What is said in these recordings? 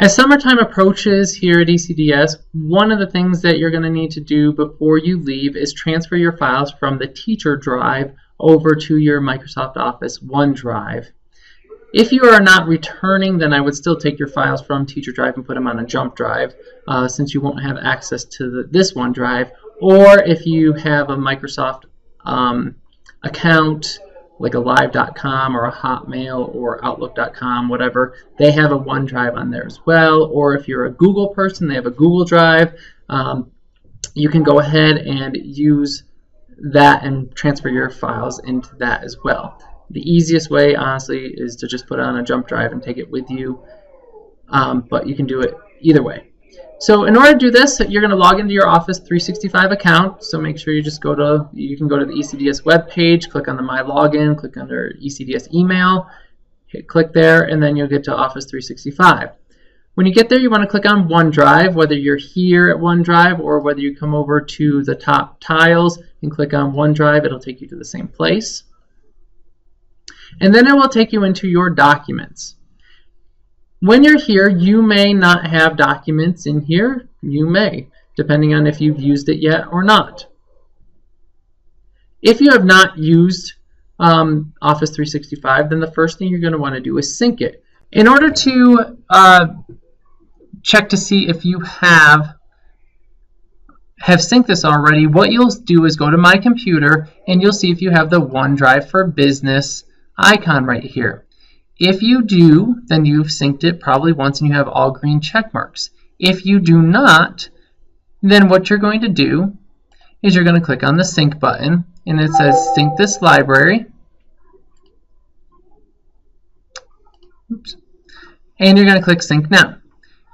As summertime approaches here at ECDS, one of the things that you're going to need to do before you leave is transfer your files from the Teacher Drive over to your Microsoft Office OneDrive. If you are not returning, then I would still take your files from Teacher Drive and put them on a jump drive, since you won't have access to this OneDrive. Or if you have a Microsoft account, like a live.com or a Hotmail or Outlook.com, whatever, they have a OneDrive on there as well. Or if you're a Google person, they have a Google Drive. You can go ahead and use that and transfer your files into that as well. The easiest way, honestly, is to just put it on a jump drive and take it with you, but you can do it either way. So in order to do this, you're going to log into your Office 365 account. So make sure you just you can go to the ECDS web page, click on the My Login, click under ECDS email, click there, and then you'll get to Office 365. When you get there, you want to click on OneDrive, whether you're here at OneDrive or whether you come over to the top tiles and click on OneDrive, it'll take you to the same place. And then it will take you into your documents. When you're here, you may not have documents in here. You may, depending on if you've used it yet or not. If you have not used Office 365, then the first thing you're going to want to do is sync it. In order to check to see if you have synced this already, what you'll do is go to My Computer, and you'll see if you have the OneDrive for Business icon right here. If you do, then you've synced it probably once and you have all green check marks. If you do not, then what you're going to do is you're going to click on the sync button, and it says sync this library. Oops. And you're going to click sync now.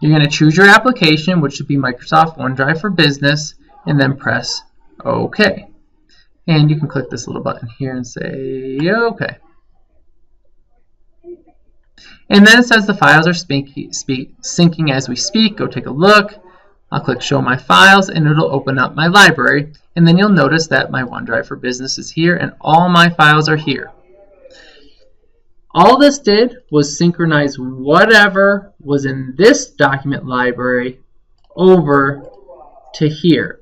You're going to choose your application, which should be Microsoft OneDrive for Business, and then press OK. And you can click this little button here and say OK. And then it says the files are syncing as we speak. Go take a look. I'll click Show My Files, and it'll open up my library. And then you'll notice that my OneDrive for Business is here, and all my files are here. All this did was synchronize whatever was in this document library over to here.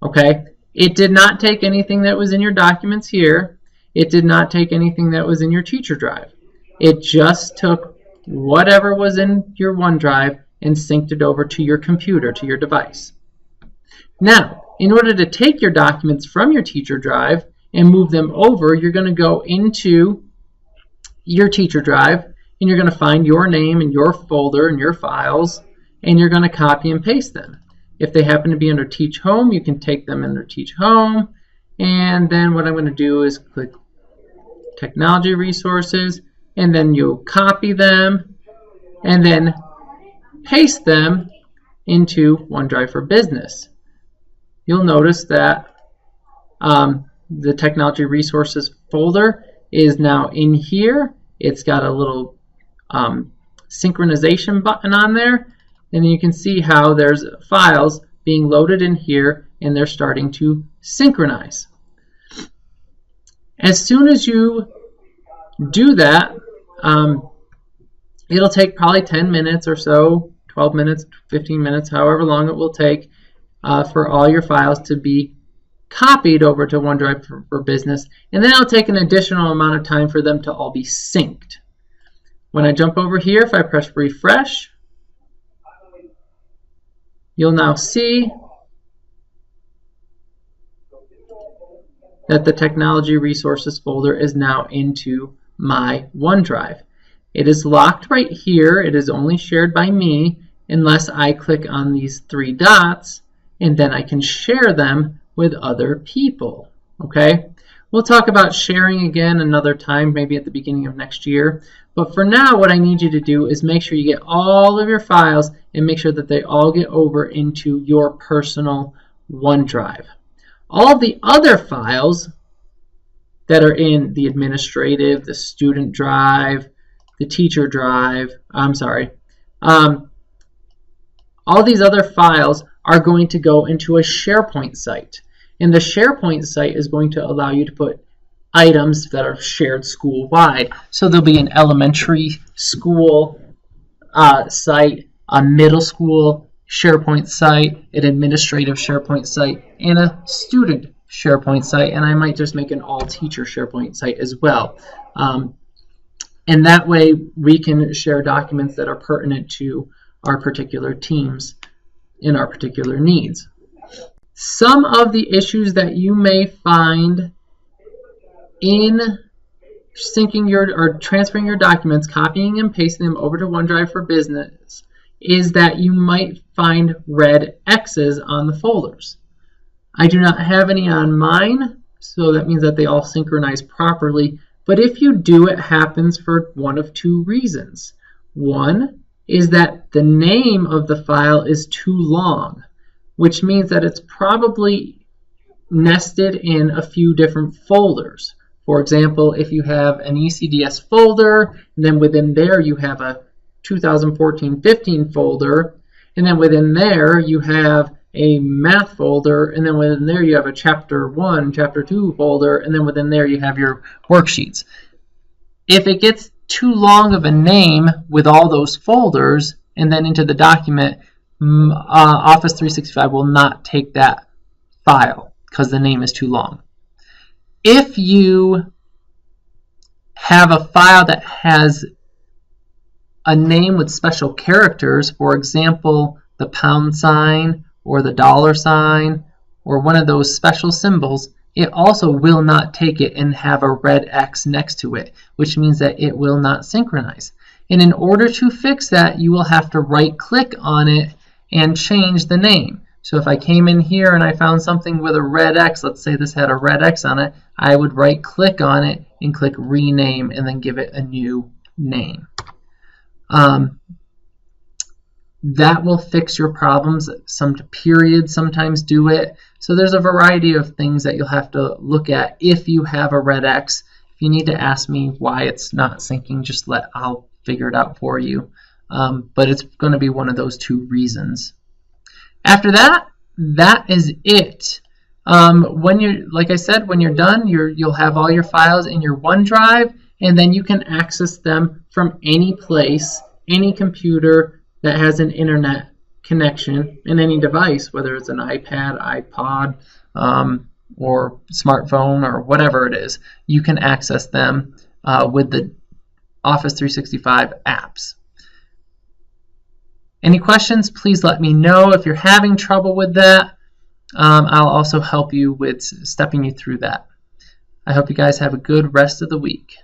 Okay? It did not take anything that was in your documents here. It did not take anything that was in your Teacher Drive. It just took whatever was in your OneDrive and synced it over to your computer, to your device. Now, in order to take your documents from your Teacher Drive and move them over, you're going to go into your Teacher Drive, and you're going to find your name and your folder and your files, and you're going to copy and paste them. If they happen to be under Teach Home, you can take them under Teach Home, and then what I'm going to do is click Technology Resources, and then you'll copy them and then paste them into OneDrive for Business. You'll notice that the Technology Resources folder is now in here. It's got a little synchronization button on there, and you can see how there's files being loaded in here and they're starting to synchronize. As soon as you do that, it'll take probably 10 minutes or so, 12 minutes, 15 minutes, however long it will take for all your files to be copied over to OneDrive for Business, and then it'll take an additional amount of time for them to all be synced. When I jump over here, if I press refresh, you'll now see that the Technology Resources folder is now into my OneDrive. It is locked right here. It is only shared by me unless I click on these three dots, and then I can share them with other people. Okay? We'll talk about sharing again another time, maybe at the beginning of next year. But for now, what I need you to do is make sure you get all of your files and make sure that they all get over into your personal OneDrive. All of the other files that are in the administrative, the student drive, the teacher drive, all these other files are going to go into a SharePoint site. And the SharePoint site is going to allow you to put items that are shared school-wide. So there'll be an elementary school site, a middle school SharePoint site, an administrative SharePoint site, and a student SharePoint site, and I might just make an all-teacher SharePoint site as well. And that way we can share documents that are pertinent to our particular teams and our particular needs. Some of the issues that you may find in syncing or transferring your documents, copying and pasting them over to OneDrive for Business, is that you might find red X's on the folders. I do not have any on mine, so that means that they all synchronize properly. But if you do, it happens for one of two reasons. One is that the name of the file is too long, which means that it's probably nested in a few different folders. For example, if you have an ECDS folder, and then within there you have a 2014-15 folder, and then within there you have a math folder, and then within there you have a chapter 1, chapter 2 folder, and then within there you have your worksheets. If it gets too long of a name with all those folders and then into the document, Office 365 will not take that file because the name is too long. If you have a file that has a name with special characters, for example, the £, or the $, or one of those special symbols, it also will not take it and have a red X next to it, which means that it will not synchronize. And in order to fix that, you will have to right-click on it and change the name. So if I came in here and I found something with a red X, let's say this had a red X on it, I would right-click on it and click Rename and then give it a new name. That will fix your problems. Some periods sometimes do it. So there's a variety of things that you'll have to look at if you have a red X. If you need to ask me why it's not syncing, I'll figure it out for you. But it's going to be one of those two reasons. After that, that is it. Like I said, when you're done, you'll have all your files in your OneDrive, and then you can access them from any place, any computer that has an internet connection, and any device, whether it's an iPad, iPod, or smartphone, or whatever it is. You can access them with the Office 365 apps. Any questions, please let me know. If you're having trouble with that, I'll also help you with stepping you through that. I hope you guys have a good rest of the week.